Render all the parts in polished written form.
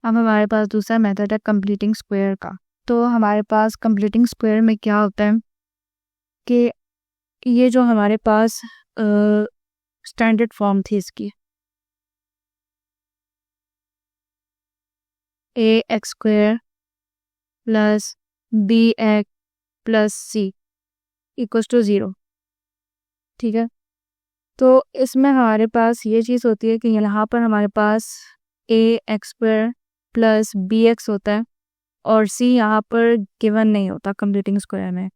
अब हमारे पास दूसरा मेथड है कंप्लीटिंग स्क्वायर का। तो हमारे पास कंप्लीटिंग स्क्वायर में क्या होता है कि ये जो हमारे पास स्टैंडर्ड फॉर्म थी इसकी, A X square plus B X plus C equals to 0, ठीक है। तो इसमें हमारे पास ये चीज़ होती है कि यहाँ पर हमारे पास A X square plus B X होता है और सी यहाँ पर गिवन नहीं होता कंप्लीटिंग स्क्वायर में।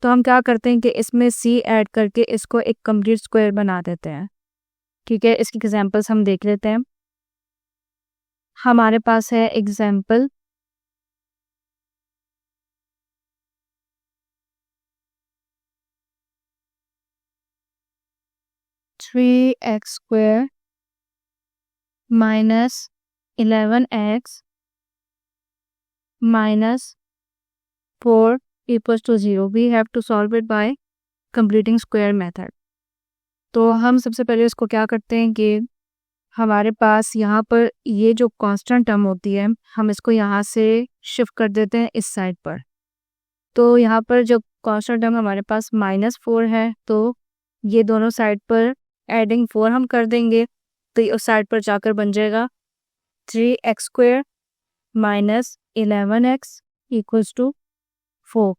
तो हम क्या करते हैं कि इसमें सी ऐड करके इसको एक कंप्लीट स्क्वायर बना देते हैं, ठीक है। इसकी एग्जांपल्स हम देख लेते हैं। हमारे पास है example 3x square minus 11x minus 4 equals to 0. We have to solve it by completing square method. तो हम सबसे पहले इसको क्या करते हैं कि हमारे पास यहाँ पर ये जो कांस्टेंट टर्म होती है हम इसको यहाँ से शिफ्ट कर देते हैं इस साइड पर। तो यहाँ पर जो कांस्टेंट टर्म हमारे पास -4 है, तो ये दोनों साइड पर एडिंग 4 हम कर देंगे, तो ये उस साइड पर जाकर बन जाएगा 3x square minus 11x equals to 4।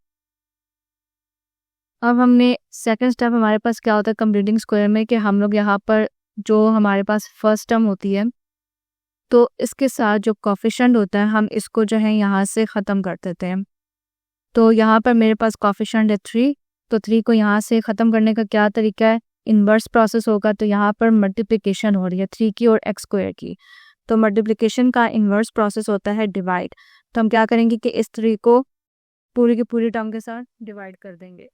अब हमने सेकंड स्टेप हमारे पास क्या होता है कंप्लीटिंग स्क्वायर में कि हम लोग यहाँ पर जो हमारे पास फर्स्ट टर्म होती है तो इसके साथ जो कोफिशिएंट होता है हम इसको जो है यहाँ से ख़त्म कर देते हैं। तो यहाँ पर मेरे पास कोफिशिएंट है 3, तो 3 को यहाँ से ख़त्म करने का क्या तरीका है, इन्वर्स प्रोसेस होगा। तो यहाँ पर मल्टीप्लिकेशन हो रही है 3 की और एक्स स्क्वायर की, तो मल्टीप्लिकेशन का इन्वर्स प्रोसेस होता है डिवाइड। तो हम क्या करेंगे कि इस 3 को पूरी की पूरी टर्म के साथ डिवाइड कर देंगे।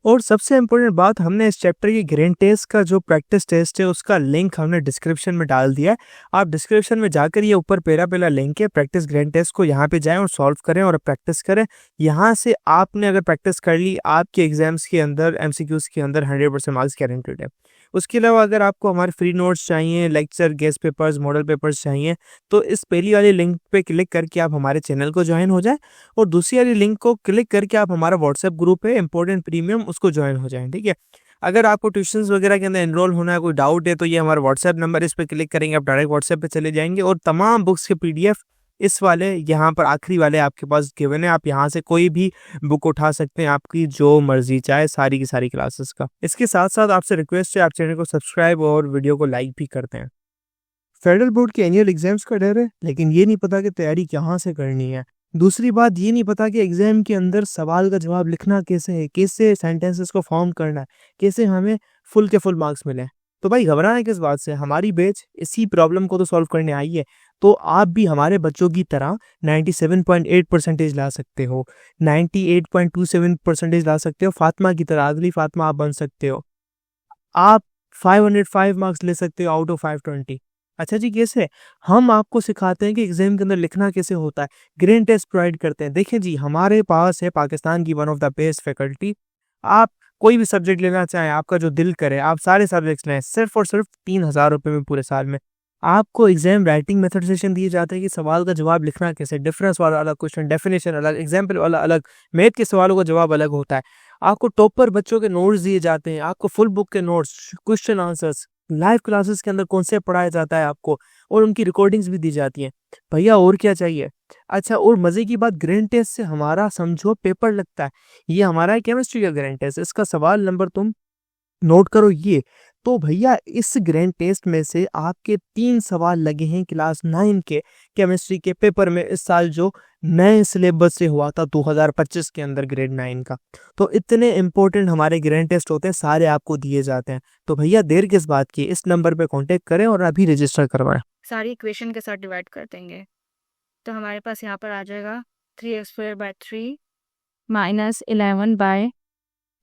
और सबसे इम्पोर्टेंट बात, हमने इस चैप्टर की ग्रेड टेस्ट का जो प्रैक्टिस टेस्ट है उसका लिंक हमने डिस्क्रिप्शन में डाल दिया है। आप डिस्क्रिप्शन में जाकर ये ऊपर पहला लिंक है प्रैक्टिस ग्रेड टेस्ट को, यहाँ पे जाएं और सॉल्व करें और प्रैक्टिस करें। यहाँ से आपने अगर प्रैक्टिस कर ली, आपके एग्जाम्स के अंदर एमसीक्यूज के अंदर 100% मार्क्स गारंटेड है। उसके अलावा अगर आपको हमारे फ्री नोट्स चाहिए, lecture, guest papers, model papers चाहिए, तो इस पहली वाली लिंक पे क्लिक करके आप हमारे चैनल को ज्वाइन हो जाएं और दूसरी वाली लिंक को क्लिक करके आप हमारा व्हाट्सएप ग्रुप है इंपॉर्टेंट प्रीमियम, उसको ज्वाइन हो जाएं, ठीक है। अगर आपको ट्यूशंस वगैरह के अंदर एनरोल होना है, कोई डाउट है, तो ये हमारा व्हाट्सएप नंबर, इस पर क्लिक करेंगे आप डायरेक्ट व्हाट्सएप पे चले जाएंगे और तमाम बुक्स के पीडीएफ इस वाले यहाँ पर आखिरी वाले आपके पास गिवन है। आप यहाँ से कोई भी बुक उठा सकते हैं, आपकी जो मर्जी चाहे, सारी की सारी क्लासेस का। इसके साथ साथ आपसे रिक्वेस्ट है, आप चैनल को सब्सक्राइब और वीडियो को लाइक भी करते हैं। फेडरल बोर्ड के एनुअल एग्जाम्स का डर है, लेकिन ये नहीं पता कि तैयारी कहाँ से करनी है। दूसरी बात, ये नहीं पता कि एग्जाम के अंदर सवाल का जवाब लिखना कैसे है, कैसे सेंटेंसेस को फॉर्म करना है, कैसे हमें फुल के फुल मार्क्स मिले। तो भाई घबराना किस बात से, हमारी बैच इसी प्रॉब्लम को तो सॉल्व करने आई है। तो आप भी हमारे बच्चों की तरह 97.8% ला सकते हो, 98.27% ला सकते हो, फातिमा की तरह, अगली फातिमा आप बन सकते हो। आप 505 मार्क्स ले सकते हो आउट ऑफ 520। अच्छा जी, कैसे? हम आपको सिखाते हैं कि एग्जाम के अंदर लिखना कैसे होता है, ग्रेड टेस्ट प्रोवाइड करते हैं। देखिए जी, हमारे पास है पाकिस्तान की one of the best faculty. आप कोई भी सब्जेक्ट लेना चाहें, आपका जो दिल करे, आप सारे सब्जेक्ट्स लें, सिर्फ और सिर्फ 3000 रुपये में पूरे साल में। आपको एग्जाम राइटिंग मेथड सेशन दिए जाते हैं कि सवाल का जवाब लिखना कैसे, डिफरेंस वाला अलग क्वेश्चन, डेफिनेशन अलग, एग्जाम्पल वाला अलग, मैथ के सवालों का जवाब अलग होता है। आपको टॉपर बच्चों के नोट्स दिए जाते हैं, आपको फुल बुक के notes, question answers, live classes के अंदर कॉन्सेप्ट पढ़ाया जाता है आपको, और उनकी रिकॉर्डिंग्स भी दी जाती हैं। भैया और क्या चाहिए? अच्छा, और मजे की बात, ग्रेड टेस्ट से हमारा समझो पेपर लगता है। ये हमारा है केमिस्ट्री का ग्रेड टेस्ट, इसका सवाल नंबर तुम नोट करो ये। तो भैया इस ग्रैंड टेस्ट में से आपके 3 सवाल लगे हैं क्लास 9 के केमिस्ट्री के पेपर में, इस साल जो नए सिलेबस से हुआ था 2025 के अंदर ग्रेड 9 का। तो इतने इंपॉर्टेंट हमारे ग्रैंड टेस्ट होते हैं, सारे आपको दिए जाते हैं। तो भैया देर किस बात की, इस नंबर पे कांटेक्ट करें और अभी रजिस्टर करवाएं। सारी इक्वेशन के साथ डिवाइड कर देंगे, तो हमारे पास यहाँ पर आ जाएगा 3x square by 3 minus 11 by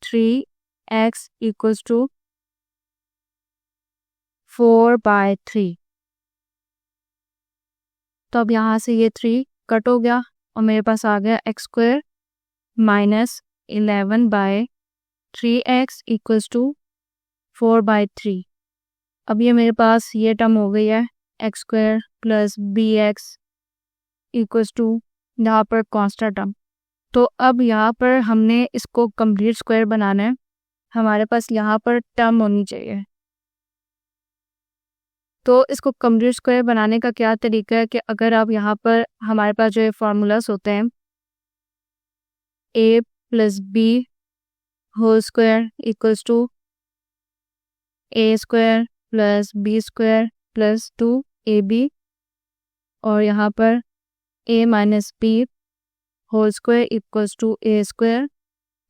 3x equals to 4/3। तो अब यहाँ से ये 3 कट हो गया और मेरे पास आ गया x square minus 11 by 3x equals to 4/3। अब ये मेरे पास ये टर्म हो गई है x square plus bx equals to यहाँ पर कांस्टेंट टर्म। तो अब यहाँ पर हमने इसको कंप्लीट स्क्वायर बनाना है, हमारे पास यहाँ पर टर्म होनी चाहिए। तो इसको कंप्लीट स्क्वायर बनाने का क्या तरीका है कि अगर आप यहाँ पर हमारे पास जो फार्मूलाज होते हैं a plus B whole square equals to a square plus B square plus 2ab, और यहाँ पर a minus B whole square equals to a square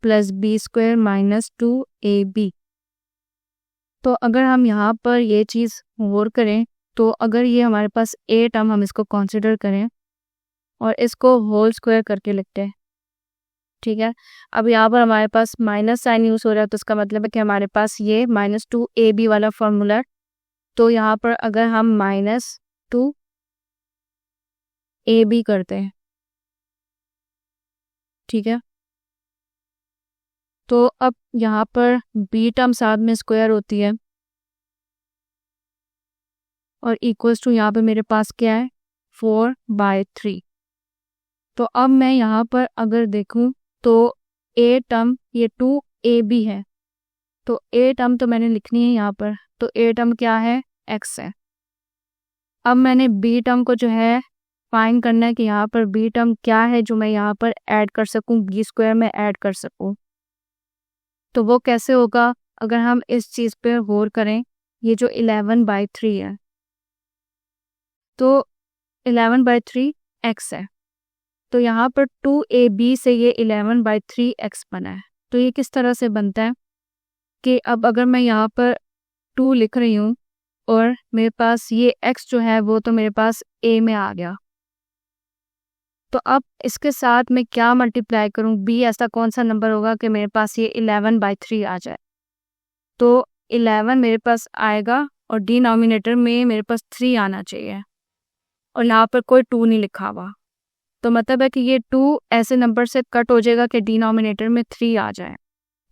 plus B square minus 2ab। तो अगर हम यहाँ पर ये चीज़ गौर करें तो अगर ये हमारे पास a टर्म हम इसको कंसिडर करें और इसको होल स्क्वायर करके लिखते हैं, ठीक है। अब यहाँ पर हमारे पास माइनस साइन यूज़ हो रहा है, तो इसका मतलब है कि हमारे पास ये -2ab वाला फॉर्मूला है। तो यहाँ पर अगर हम -2ab करते हैं, ठीक है, तो अब यहाँ पर b टर्म साथ में स्क्वायर होती है और इक्वल्स टू यहाँ पे मेरे पास क्या है 4/3। तो अब मैं यहाँ पर अगर देखूँ तो a टर्म ये 2ab है, तो a टर्म तो मैंने लिखनी है यहाँ पर, तो a टर्म क्या है x है। अब मैंने b टर्म को जो है फाइंड करना है कि यहाँ पर b टर्म क्या है जो मैं यहाँ पर ऐड कर सकूँ, b स्क्वायर में ऐड कर सकूँ। तो वो कैसे होगा, अगर हम इस चीज़ पे गौर करें, ये जो 11/3 है, तो 11/3 x है, तो यहाँ पर 2ab से ये 11/3 x बना है। तो ये किस तरह से बनता है कि अब अगर मैं यहाँ पर 2 लिख रही हूँ और मेरे पास ये x जो है वो तो मेरे पास a में आ गया, तो अब इसके साथ मैं क्या मल्टीप्लाई करूँ, b ऐसा कौन सा नंबर होगा कि मेरे पास ये 11/3 आ जाए। तो 11 मेरे पास आएगा और डिनोमिनेटर में मेरे पास 3 आना चाहिए और यहाँ पर कोई 2 नहीं लिखा हुआ, तो मतलब है कि ये 2 ऐसे नंबर से कट हो जाएगा कि डिनोमिनेटर में 3 आ जाए।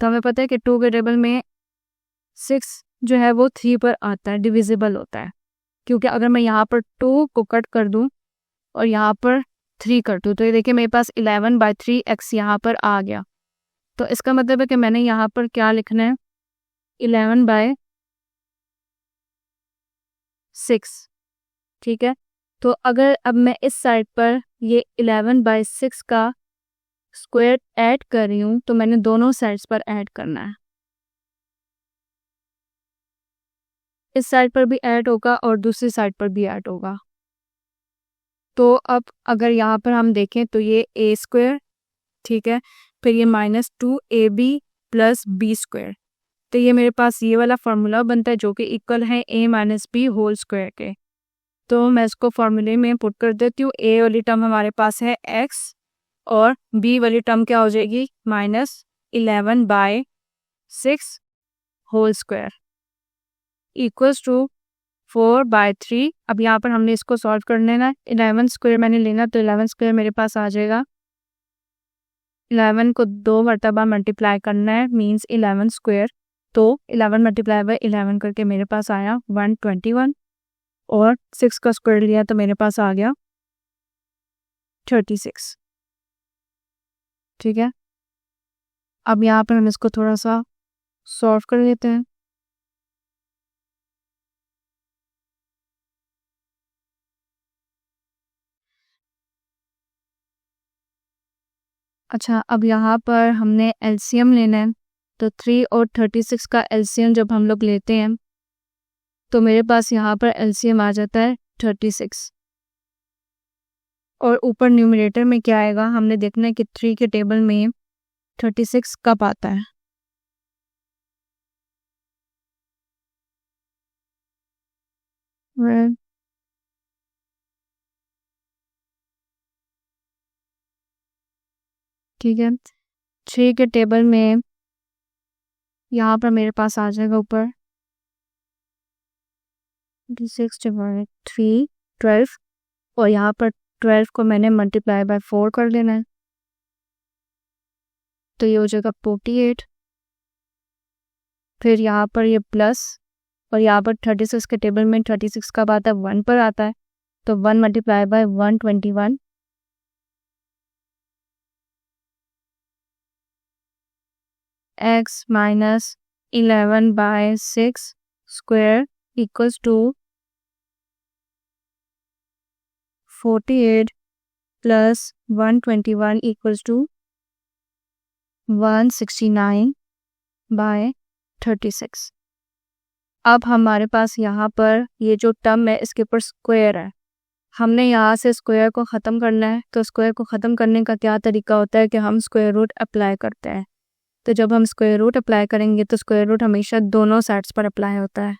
तो हमें पता है कि 2 के टेबल में 6 जो है वो 3 पर आता है, डिविजिबल होता है, क्योंकि अगर मैं यहाँ पर 2 को कट कर दूँ और यहाँ पर 3 कर दूँ, तो ये देखिए मेरे पास 11/3 x यहाँ पर आ गया। तो इसका मतलब है कि मैंने यहाँ पर क्या लिखना है 11/6, ठीक है। तो अगर अब मैं इस साइड पर ये 11/6 का स्क्वायर ऐड कर रही हूँ, तो मैंने दोनों साइड्स पर ऐड करना है, इस साइड पर भी ऐड होगा और दूसरी साइड पर भी ऐड होगा। तो अब अगर यहाँ पर हम देखें तो ये a स्क्वायर, ठीक है, फिर ये -2ab प्लस b स्क्वायर, तो ये मेरे पास ये वाला फार्मूला बनता है जो कि इक्वल है a minus B whole square के। तो मैं इसको फार्मूले में पुट कर देती हूँ। a वाली टर्म हमारे पास है x और b वाली टर्म क्या हो जाएगी -11/6 होल स्क्वायर इक्वल्स टू 4/3। अब यहाँ पर हमने इसको सॉल्व कर लेना, 11 स्क्वायर मैंने लेना, तो 11 स्क्वायर मेरे पास आ जाएगा, 11 को 2 मरतबा मल्टीप्लाई करना है, मीन्स 11 स्क्वायर, तो 11 मल्टीप्लाई बाय 11 करके मेरे पास आया 121 और 6 का स्क्वायर लिया तो मेरे पास आ गया 36, ठीक है। अब यहाँ पर हम इसको थोड़ा सा सॉल्व कर लेते हैं। अच्छा, अब यहाँ पर हमने एलसीएम लेना है, तो 3 और 36 का एलसीएम जब हम लोग लेते हैं तो मेरे पास यहाँ पर एलसीएम आ जाता है 36 और ऊपर न्यूमरेटर में क्या आएगा, हमने देखना है कि 3 के टेबल में 36 कब आता है। ठीक है, 3 के टेबल में यहाँ पर मेरे पास आ जाएगा ऊपर 6/3 12 और यहाँ पर 12 को मैंने मल्टीप्लाई बाय 4 कर लेना है, तो ये हो जाएगा 48। फिर यहाँ पर ये प्लस और यहाँ पर 36 के टेबल में 36 कब आता है 1 पर आता है, तो 1 multiply by 121 X minus 11/6 square equals to 48 plus 121 equals to 169/36। अब हमारे पास यहाँ पर ये जो टर्म है इसके ऊपर स्क्वायर है, हमने यहाँ से स्क्वायर को ख़त्म करना है। तो स्क्वायर को ख़त्म करने का क्या तरीका होता है कि हम स्क्वायर रूट अप्लाई करते हैं। तो जब हम स्क्वायर रूट अप्लाई करेंगे तो स्क्वायर रूट हमेशा दोनों साइड्स पर अप्लाई होता है,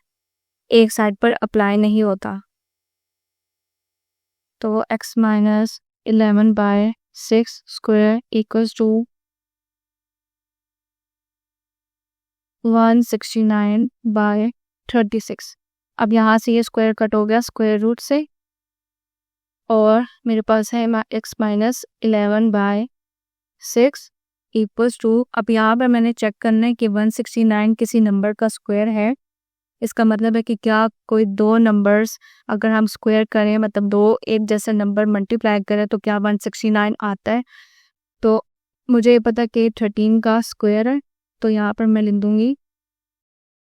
एक साइड पर अप्लाई नहीं होता। तो x minus 11/6 square equals to 169/36। अब यहाँ से ये स्क्वायर कट हो गया स्क्वायर रूट से और मेरे पास है x माइनस 11/6 इक्वल्स टू, अब यहाँ पर मैंने चेक करना है कि 169 किसी नंबर का स्क्वायर है। इसका मतलब है कि क्या कोई दो नंबर्स अगर हम स्क्वायर करें, मतलब दो एक जैसे नंबर मल्टीप्लाई करें तो क्या 169 आता है। तो मुझे ये पता कि 13 का स्क्वायर है, तो यहाँ पर मैं लिख दूँगी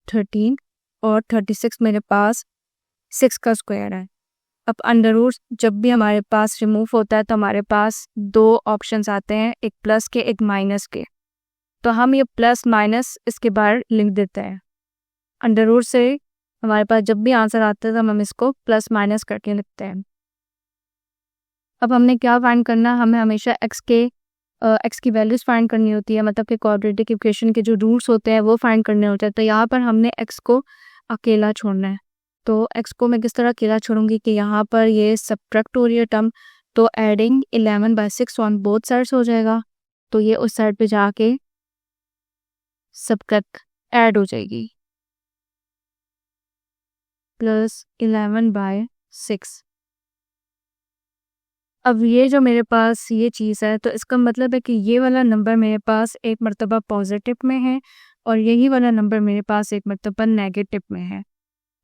13 और 36 मेरे पास 6 का स्क्वायर है। अब अंडर रूट जब भी हमारे पास रिमूव होता है तो हमारे पास दो ऑप्शंस आते हैं, एक प्लस के एक माइनस के। तो हम ये प्लस माइनस इसके बाहर लिख देते हैं। अंडर रूट से हमारे पास जब भी आंसर आता है तो हम इसको प्लस माइनस करके लिखते हैं। अब हमने क्या फाइंड करना है, हमें हमेशा एक्स की वैल्यूज़ फाइंड करनी होती है, मतलब कि क्वाड्रेटिक इक्वेशन के जो रूट्स होते हैं वो फाइंड करने होते हैं। तो यहाँ पर हमने एक्स को अकेला छोड़ना है। तो एक्स को मैं किस तरह अकेला छोड़ूंगी कि यहाँ पर ये सब्ट्रैक्ट हो रही है टर्म, तो एडिंग 11/6 ऑन बोथ साइड्स हो जाएगा। तो ये उस साइड पे जाके सब्ट्रैक्ट ऐड हो जाएगी, प्लस 11/6। अब ये जो मेरे पास ये चीज़ है तो इसका मतलब है कि ये वाला नंबर मेरे पास एक मर्तबा पॉजिटिव में है और यही वाला नंबर मेरे पास एक मर्तबा नेगेटिव में है।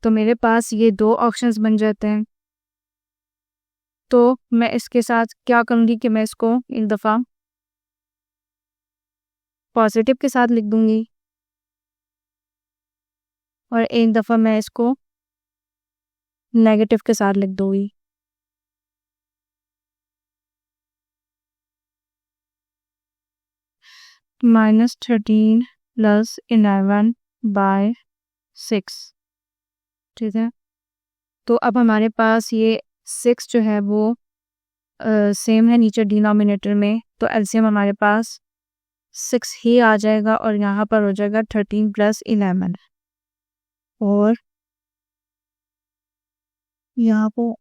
तो मेरे पास ये दो ऑप्शंस बन जाते हैं। तो मैं इसके साथ क्या करूँगी कि मैं इसको एक दफ़ा पॉजिटिव के साथ लिख दूँगी और एक दफ़ा मैं इसको नेगेटिव के साथ लिख दूँगी। -13 प्लस 11/6, ठीक है। तो अब हमारे पास ये 6 जो है वो सेम है नीचे डिनोमिनेटर में, तो एलसीएम हमारे पास 6 ही आ जाएगा और यहाँ पर हो जाएगा 13 प्लस 11 और यहाँ पर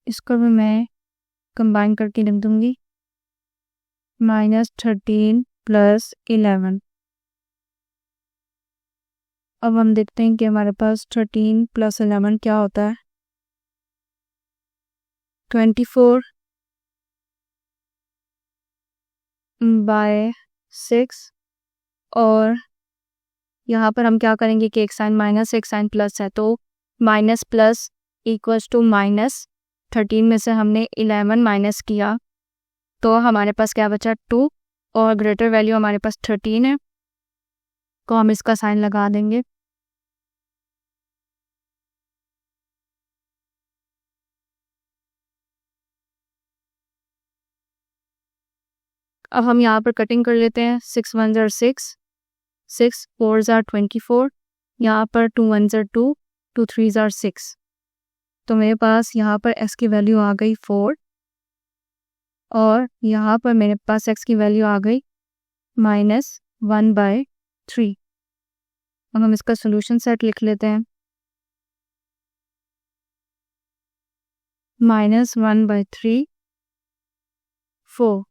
इसको भी मैं कंबाइन करके लिख दूँगी, -13 प्लस 11। अब हम देखते हैं कि हमारे पास 13 प्लस 11 क्या होता है, 24/6 और यहाँ पर हम क्या करेंगे कि एक साइन माइनस एक साइन प्लस है, तो माइनस प्लस इक्वल्स टू -13 में से हमने 11 माइनस किया तो हमारे पास क्या बचा 2 और ग्रेटर वैल्यू हमारे पास 13 है, तो हम इसका साइन लगा देंगे। अब हम यहाँ पर कटिंग कर लेते हैं, 6 1 ज़ार 6, 6 4 ज़ार 24, यहाँ पर 2 1 ज़ार 2, 2 3 ज़ार 6। तो मेरे पास यहाँ पर x की वैल्यू आ गई 4 और यहाँ पर मेरे पास x की वैल्यू आ गई -1/3। अब हम इसका सोल्यूशन सेट लिख लेते हैं, -1/3 4।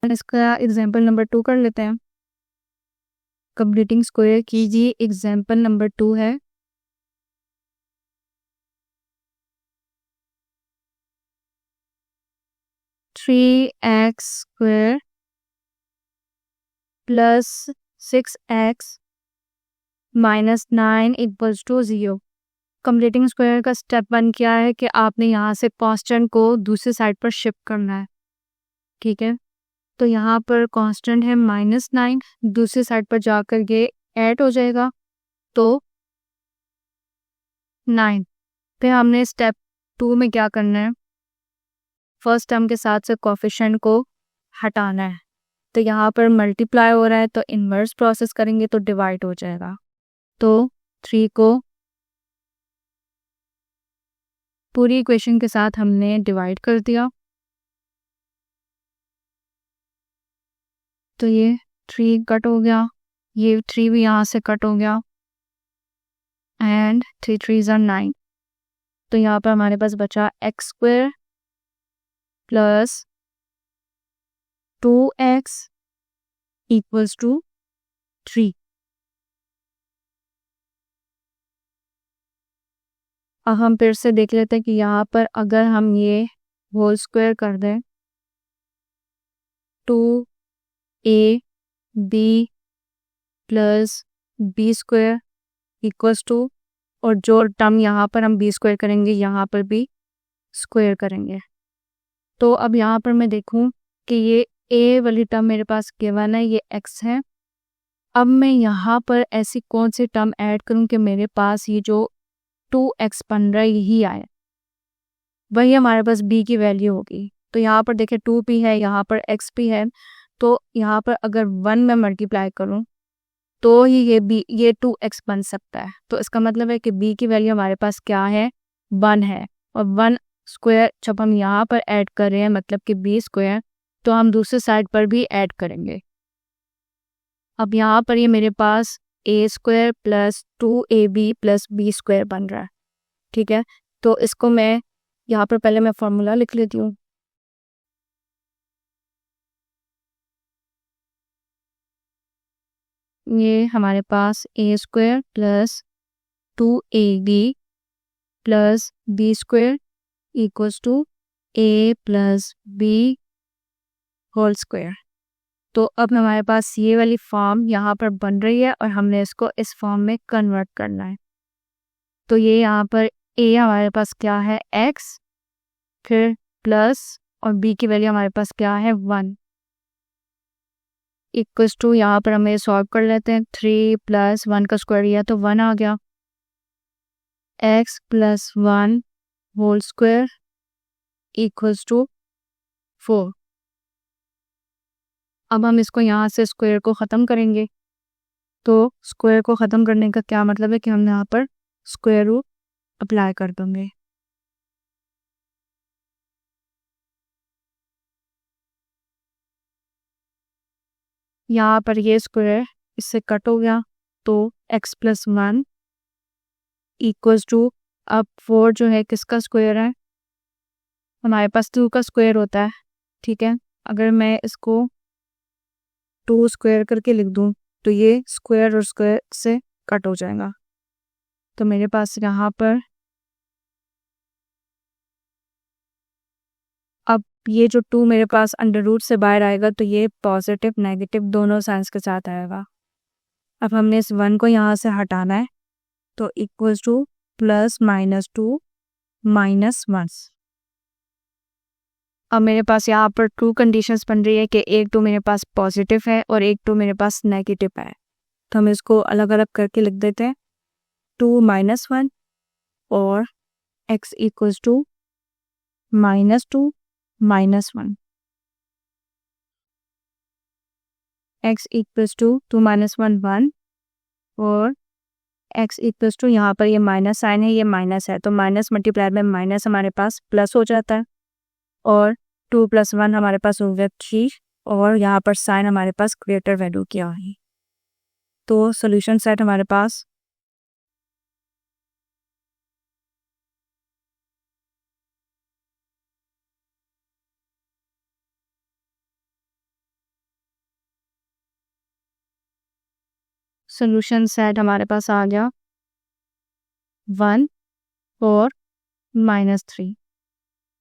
इसका एग्जाम्पल नंबर 2 कर लेते हैं। कंप्लीटिंग स्क्वायर कीजिए, एग्जाम्पल नंबर 2 है 3x² plus 6x minus 9 equals to 0। Completing square का स्टेप 1 क्या है कि आपने यहाँ से कांस्टेंट को दूसरी साइड पर शिफ्ट करना है, ठीक है। तो यहाँ पर कांस्टेंट है -9, दूसरी साइड पर जाकर ये ऐड हो जाएगा, तो 9। फिर हमने स्टेप 2 में क्या करना है, फर्स्ट टर्म के साथ से कोफिशिएंट को हटाना है। तो यहाँ पर मल्टीप्लाई हो रहा है तो इन्वर्स प्रोसेस करेंगे तो डिवाइड हो जाएगा। तो 3 को पूरी इक्वेशन के साथ हमने डिवाइड कर दिया, तो ये 3 कट हो गया, ये 3 भी यहाँ से कट हो गया, एंड 3 3s are 9। तो यहाँ पर हमारे पास बचा x² plus 2x equals to 3। अब हम फिर से देख लेते हैं कि यहाँ पर अगर हम ये होल स्क्वायर कर दें, 2ab plus b² equals to, और जो टर्म यहाँ पर हम b² करेंगे यहाँ पर भी स्क्वायर करेंगे। तो अब यहाँ पर मैं देखूँ कि ये a वाली टर्म मेरे पास गिवन है, ये x है। अब मैं यहाँ पर ऐसी कौन सी टर्म ऐड करूँ कि मेरे पास ये जो 2x बन रहा है यही आए, वही हमारे पास b की वैल्यू होगी। तो यहाँ पर देखिए 2p है, यहाँ पर x भी है, तो यहाँ पर अगर 1 में मल्टीप्लाई करूँ तो ही ये 2x बन सकता है। तो इसका मतलब है कि b की वैल्यू हमारे पास क्या है, 1 है। और 1² जब हम यहाँ पर ऐड कर रहे हैं मतलब कि b², तो हम दूसरे साइड पर भी ऐड करेंगे। अब यहाँ पर ये मेरे पास a² plus 2ab plus b² बन रहा है, ठीक है। तो इसको मैं यहाँ पर पहले मैं फॉर्मूला लिख लेती हूँ। ये हमारे पास a² plus 2ab plus b² equals to a plus b whole square. तो अब हमारे पास ये वाली फॉर्म यहाँ पर बन रही है और हमने इसको इस फॉर्म में कन्वर्ट करना है। तो ये यहाँ पर a हमारे पास क्या है, x, फिर प्लस और b की वैल्यू हमारे पास क्या है, 1 इक्वल्स टू, यहाँ पर हमें सॉल्व कर लेते हैं। 3 प्लस 1 का स्क्वायर लिया तो 1 आ गया, x plus 1 whole square equals to 4। अब हम इसको यहाँ से स्क्वायर को ख़त्म करेंगे। तो स्क्वायर को ख़त्म करने का क्या मतलब है कि हम यहाँ पर स्क्वायर रूट अप्लाई कर देंगे। यहाँ पर ये स्क्वायर इससे कट हो गया, तो x प्लस 1 इक्वल्स टू, अब 4 जो है किसका स्क्वायर है, हमारे पास 2 का स्क्वायर होता है, ठीक है। अगर मैं इसको 2 स्क्वायर करके लिख दूँ तो ये स्क्वायर और स्क्वायर से कट हो जाएगा। तो मेरे पास यहाँ पर अब ये जो 2 मेरे पास अंडर रूट से बाहर आएगा तो ये पॉजिटिव नेगेटिव दोनों साइंस के साथ आएगा। अब हमने इस 1 को यहाँ से हटाना है, तो इक्वल्स टू प्लस -2 -1। अब मेरे पास यहाँ पर 2 कंडीशंस बन रही है कि एक 2 मेरे पास पॉजिटिव है और एक 2 मेरे पास नेगेटिव है। तो हम इसको अलग अलग करके लिख देते हैं, 2 -1 और x equals to -2 -1, x equals to 2 -1 1 और x इक्वल्स टू, यहाँ पर ये माइनस साइन है, ये माइनस है, तो माइनस मल्टीप्लाई में माइनस हमारे पास प्लस हो जाता है, और 2 + 1 हमारे पास हो गया 3, और यहाँ पर साइन हमारे पास ग्रेटर वैल्यू क्या है। तो सॉल्यूशन सेट हमारे पास आ गया 1 4 -3।